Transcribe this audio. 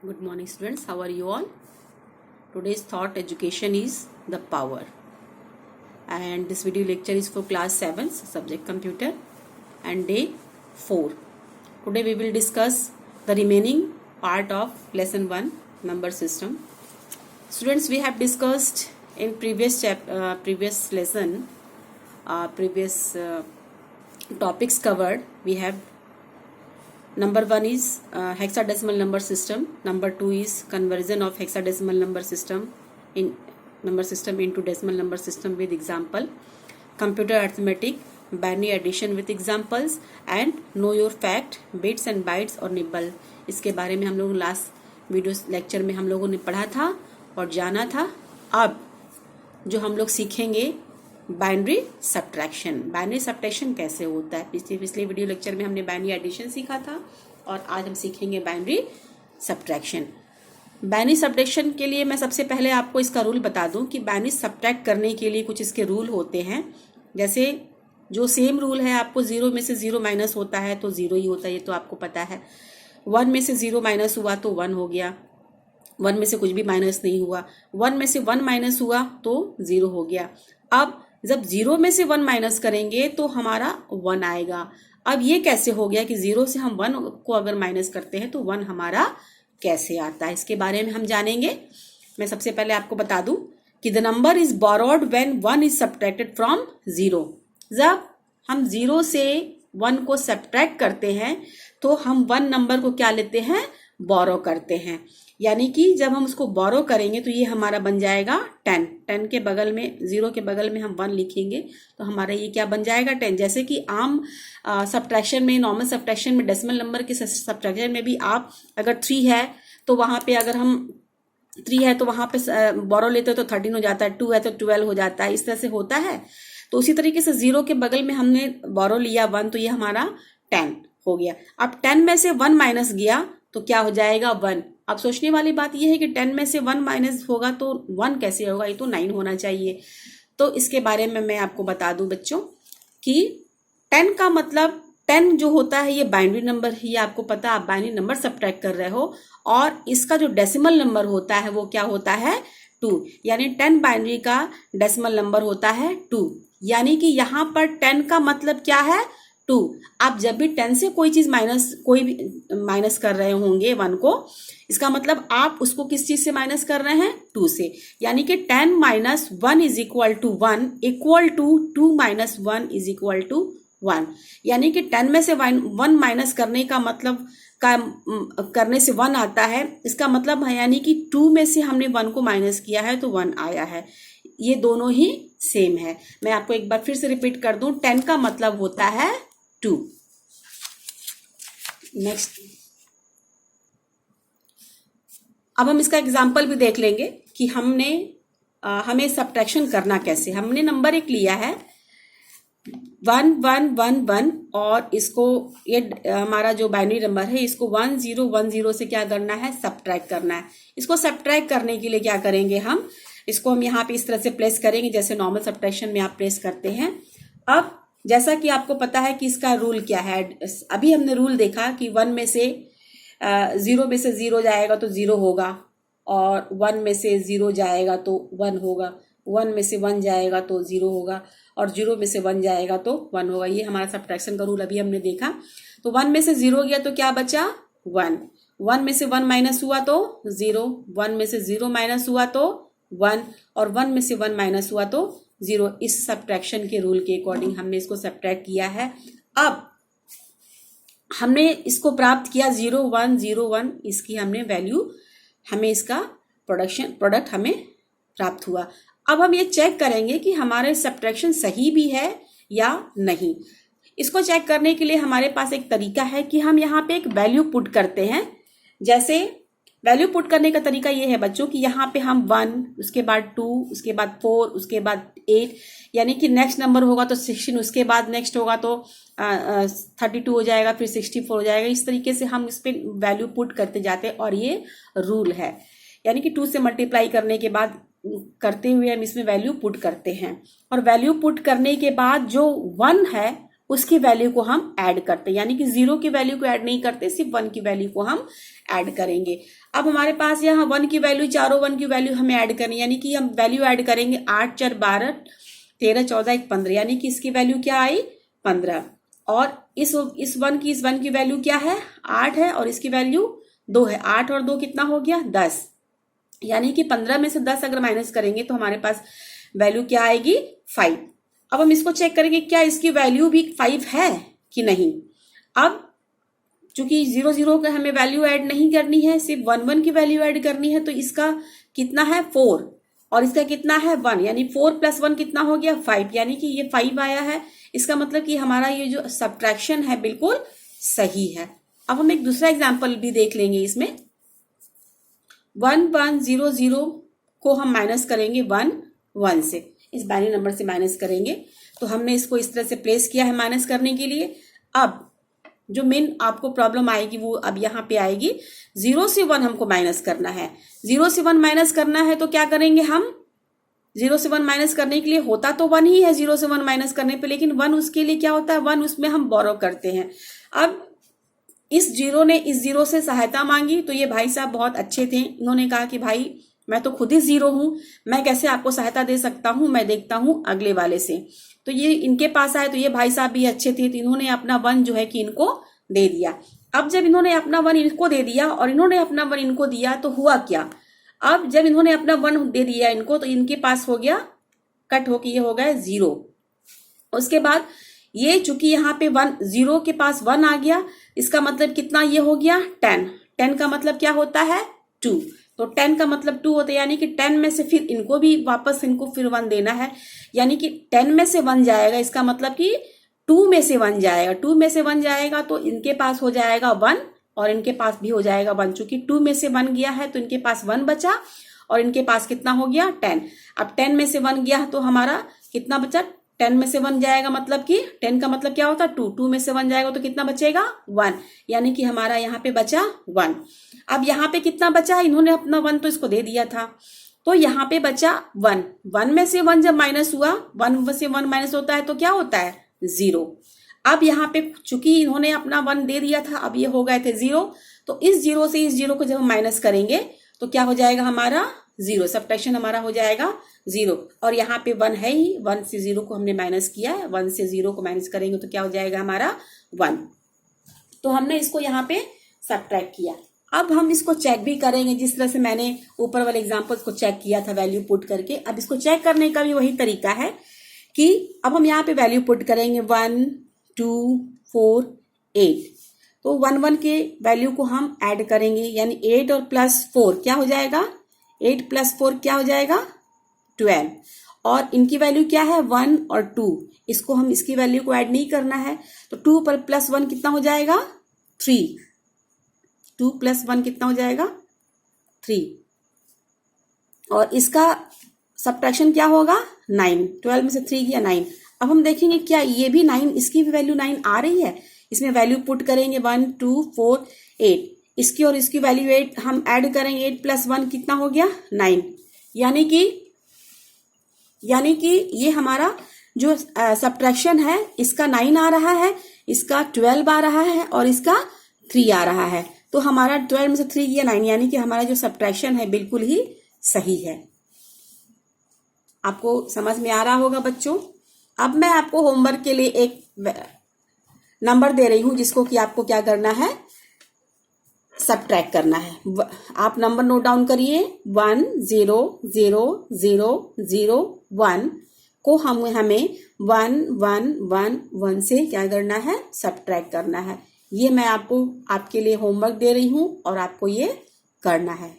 Good morning, students. How are you all? Today's thought education is the power, and this video lecture is for class 7 subject computer and day 4. Today we will discuss the remaining part of lesson 1 number system. Students, we have discussed in previous lesson previous topics covered. We have number 1 is hexadecimal number system. Number 2 is conversion of hexadecimal number system into decimal number system with example. Computer arithmetic, binary addition with examples, and know your fact, bits and bytes और nibble. इसके बारे में हम लोग last video lecture में हम लोगों ने पढ़ा था और जाना था. अब जो हम लोग सीखेंगे बाइनरी सब्ट्रैक्शन. बाइनरी सब्ट्रैक्शन कैसे होता है? पिछले वीडियो लेक्चर में हमने बाइनरी एडिशन सीखा था और आज हम सीखेंगे बाइनरी सब्ट्रैक्शन. बाइनरी सब्ट्रैक्शन के लिए मैं सबसे पहले आपको इसका रूल बता दूं कि बाइनरी सब्ट्रैक्ट करने के लिए कुछ इसके रूल होते हैं. जैसे जो सेम रूल है, आपको 0 में से 0 माइनस होता है तो 0 ही होता है, ये तो आपको पता है. 1 में से 0 माइनस हुआ तो 1 हो गया. 1 में से कुछ भी माइनस नहीं हुआ. 1 में से 1 माइनस हुआ तो 0 हो गया. अब जब 0 में से 1 माइनस करेंगे तो हमारा 1 आएगा. अब ये कैसे हो गया कि 0 से हम 1 को अगर माइनस करते हैं तो 1 हमारा कैसे आता है, इसके बारे में हम जानेंगे. मैं सबसे पहले आपको बता दूं कि the number is borrowed when 1 is subtracted from 0. जब हम 0 से 1 को सब्ट्रैक्ट करते हैं तो हम 1 नंबर को क्या लेते हैं? बोरो करते हैं. यानी कि जब हम उसको बोरो करेंगे तो ये हमारा बन जाएगा 10. 10 के बगल में 0 के बगल में हम 1 लिखेंगे तो हमारा ये क्या बन जाएगा? 10. जैसे कि आम सब्ट्रैक्शन में, नॉर्मल सब्ट्रैक्शन में, डेसिमल नंबर के सब्ट्रैक्शन में भी आप अगर 3 है तो वहां पे अगर हम 3 है तो वहां पे बोरो लेते हो तो 13 हो जाता है. 2 है तो 12 हो जाता है. इस तरह से होता है. तो उसी तरीके से 0 के बगल में हमने बोरो लिया 1 तो ये हमारा 10 हो गया. अब 10 में से 1 माइनस गया तो क्या हो जाएगा? 1. अब सोचने वाली बात यह है कि 10 में से 1 माइनस होगा तो 1 कैसे होगा? ये तो 9 होना चाहिए. तो इसके बारे में मैं आपको बता दूं बच्चों कि 10 का मतलब 10 जो होता है ये बाइनरी नंबर है. ये आपको पता है, आप बाइनरी नंबर सब्ट्रैक्ट कर रहे हो. और इसका जो डेसिमल नंबर होता है वो क्या होता है? 2. यानी 10 बाइनरी का डेसिमल नंबर होता है 2. यानी कि यहाँ पर 10 का मतलब क्या है? 2. आप जब भी 10 से कोई चीज माइनस कर रहे होंगे 1 को, इसका मतलब आप उसको किस चीज से माइनस कर रहे हैं? 2 से. यानी कि 10 minus 1 is equal to 1 equal to 2 minus 1 is equal to 1. यानी कि 10 में से 1 माइनस करने का मतलब करने से 1 आता है. इसका मतलब है यानी कि 2 में से हमने 1 को माइनस किया है तो 1 आया है. ये दोनों ही सेम है. मैं आपको एक बार फिर से रिपीट कर दूं. 10 का मतलब होता है 2. नेक्स्ट, अब हम इसका एग्जाम्पल भी देख लेंगे कि हमें सब्ट्रैक्शन करना कैसे. हमने नंबर एक लिया है 1 1 1 1 और इसको ये हमारा जो बाइनरी नंबर है इसको 1 0 1 0 से क्या करना है? सब्ट्रैक्ट करना है. इसको सब्ट्रैक्ट करने के लिए क्या करेंगे? इसको हम यहाँ पे इस तरह से प्लेस करेंगे जैसे नॉर्मल सब्ट्रैक्शन में आप प्लेस करते हैं. अब जैसा कि आपको पता है कि इसका रूल क्या है. अभी हमने रूल देखा कि 1 में से 0 में से 0 जाएगा तो 0 होगा और 1 में से 0 जाएगा तो 1 होगा. 1 में से 1 जाएगा तो 0 होगा और 0 में से 1 जाएगा तो 1 होगा. ये हमारा सब्ट्रैक्शन का रूल अभी हमने देखा. तो 1 में से 0 गया तो क्या बचा? 1. 1 में से 1 माइनस हुआ तो 0. 1 में से 0 माइनस हुआ तो 1 और 1 में से 1 माइनस हुआ तो 0. इस सब्ट्रैक्शन के रूल के अकॉर्डिंग हमने इसको सब्ट्रैक्ट किया है. अब हमने इसको प्राप्त किया 0 1 0 1. इसकी हमने वैल्यू, हमें इसका प्रोडक्ट हमें प्राप्त हुआ. अब हम ये चेक करेंगे कि हमारे सब्ट्रैक्शन सही भी है या नहीं. इसको चेक करने के लिए हमारे पास एक तरीका है कि हम यहाँ पे एक वैल्यू पुट करते हैं. जैसे वैल्यू पुट करने का तरीका ये है बच्चों कि यहाँ पे हम 1, उसके बाद 2, उसके बाद 4, उसके बाद 8, यानी कि नेक्स्ट नंबर होगा तो 16, उसके बाद नेक्स्ट होगा तो 32 हो जाएगा, फिर 64 हो जाएगा. इस तरीके से हम इस पे वैल्यू पुट करते जाते हैं और ये रूल है. यानी कि 2 से मल्टीप्लाई करने के बाद करते हुए हम इसमें वैल्यू पुट करते हैं और वैल्यू पुट करने के बाद जो 1 है उसकी वैल्यू को हम ऐड करते हैं, यानी कि 0 की वैल्यू को ऐड नहीं करते, सिर्फ 1 की वैल्यू को हम ऐड करेंगे। अब हमारे पास यहाँ 1 की वैल्यू, चारों 1 की वैल्यू हमें ऐड करनी, यानी कि हम वैल्यू ऐड करेंगे 8 4 12 13 14 1 15, यानी कि इसकी वैल्यू क्या आई 15। और इस 1 की वैल्यू क्या है 8 है और इसकी वैल्यू 2 है। 8 और 2 कितना हो गया 10, यानी कि 15 में से 10 अगर माइनस करेंगे तो हमारे पास वैल्यू क्या आएगी 5। अब हम इसको चेक करेंगे क्या इसकी वैल्यू भी 5 है कि नहीं। अब चूंकि 0 0 का हमें वैल्यू ऐड नहीं करनी है, सिर्फ 1 1 की वैल्यू ऐड करनी है, तो इसका कितना है 4 और इसका कितना है 1, यानी 4 + 1 कितना हो गया 5, यानी कि ये 5 आया है। इसका मतलब कि हमारा ये जो सब्ट्रैक्शन है बिल्कुल सही है। अब हम एक दूसरा एग्जाम्पल भी देख लेंगे। इसमें 1 1 0 0 को हम माइनस करेंगे 1 1 से, इस बाइनरी नंबर से माइनस करेंगे। तो हमने इसको इस तरह से प्लेस किया है माइनस करने के लिए। अब जो मेन आपको प्रॉब्लम आएगी वो अब यहाँ पे आएगी, 0 से 1 हमको माइनस करना है। 0 से 1 माइनस करना है तो क्या करेंगे हम, 0 से 1 माइनस करने के लिए होता तो 1 ही है 0 से 1 माइनस करने पे, लेकिन 1 उसके लिए क्या होता है 1 उसमें हम बोरो करते हैं। अब इस 0 ने इस 0 से सहायता मांगी, तो ये भाई साहब बहुत अच्छे थे, इन्होंने कहा कि भाई मैं तो खुद ही 0 हूं, मैं कैसे आपको सहायता दे सकता हूं, मैं देखता हूं अगले वाले से। तो ये इनके पास आए, तो ये भाई साहब भी अच्छे थे, तो इन्होंने अपना 1 जो है कि इनको दे दिया। अब जब इन्होंने अपना 1 इनको दे दिया और इन्होंने अपना 1 इनको दिया, तो हुआ क्या, अब जब इन्होंने अपना 1 दे दिया इनको, तो इनके पास हो गया कट होके ये हो गया 0। उसके बाद ये चूंकि यहाँ पे 1 0 के पास 1 आ गया, इसका मतलब कितना ये हो गया 10। 10 का मतलब क्या होता है 2, तो 10 का मतलब 2 होता है, यानी कि 10 में से फिर इनको भी वापस इनको फिर 1 देना है, यानी कि 10 में से 1 जाएगा, इसका मतलब कि 2 में से 1 जाएगा। 2 में से 1 जाएगा तो इनके पास हो जाएगा 1 और इनके पास भी हो जाएगा 1, चूंकि 2 में से 1 गया है तो इनके पास 1 बचा और इनके पास कितना हो गया 10। अब 10 में से 1 गया तो हमारा कितना बचा, 10 में से 1 जाएगा, मतलब कि 10 का मतलब क्या होता है 2, 2 में से 1 जाएगा तो कितना बचेगा 1, यानी कि हमारा यहाँ पे बचा 1। अब यहाँ पे कितना बचा, इन्होंने अपना 1 तो इसको दे दिया था, तो यहाँ पे बचा 1। 1 में से 1 जब माइनस हुआ, 1 में से 1 माइनस होता है तो क्या होता है 0। अब यहाँ पे चूंकि इन्होंने अपना 1 दे दिया था, अब ये हो गए थे 0, तो इस 0 से इस 0 को जब हम माइनस करेंगे तो क्या हो जाएगा हमारा 0, सब्ट्रैक्शन हमारा हो जाएगा 0। और यहाँ पे 1 है ही, 1 से 0 को हमने माइनस किया है, 1 से 0 को माइनस करेंगे तो क्या हो जाएगा हमारा 1। तो हमने इसको यहाँ पे सब्ट्रैक्ट किया। अब हम इसको चेक भी करेंगे, जिस तरह से मैंने ऊपर वाले एग्जाम्पल को चेक किया था वैल्यू पुट करके। अब इसको चेक करने का भी वही तरीका है कि अब हम यहाँ पे वैल्यू पुट करेंगे 1 2 4 8, तो 1 1 के वैल्यू को हम ऐड करेंगे, यानी 8 और +4 क्या हो जाएगा, 8 + 4 क्या हो जाएगा 12, और इनकी वैल्यू क्या है 1 और 2, इसको हम इसकी वैल्यू को ऐड नहीं करना है, तो 2 पर +1 कितना हो जाएगा 3, 2 + 1 कितना हो जाएगा 3, और इसका सब्ट्रैक्शन क्या होगा 9, 12 में से 3 गया 9। अब हम देखेंगे क्या ये भी 9, इसकी भी वैल्यू 9 आ रही है, इसमें वैल्यू पुट करेंगे 1 2 4 8, इसकी और इसकी वैल्यू 8 हम ऐड करेंगे, 8 + 1 कितना हो गया 9, यानी कि ये हमारा जो सब्ट्रैक्शन है इसका 9 आ रहा है, इसका 12 आ रहा है और इसका 3 आ रहा है। तो हमारा 12 में से 3 गया 9, यानी कि हमारा जो सब्ट्रैक्शन है बिल्कुल ही सही है। आपको समझ में आ रहा होगा बच्चों। अब मैं आपको होमवर्क के लिए एक नंबर दे रही हूं, जिसको कि आपको क्या करना है सब्ट्रैक्ट करना है। आप नंबर नोट डाउन करिए, 1 0 0 0 0 1 को हमें 1 1 1 1 से क्या करना है सब्ट्रैक्ट करना है। ये मैं आपको आपके लिए होमवर्क दे रही हूं और आपको ये करना है।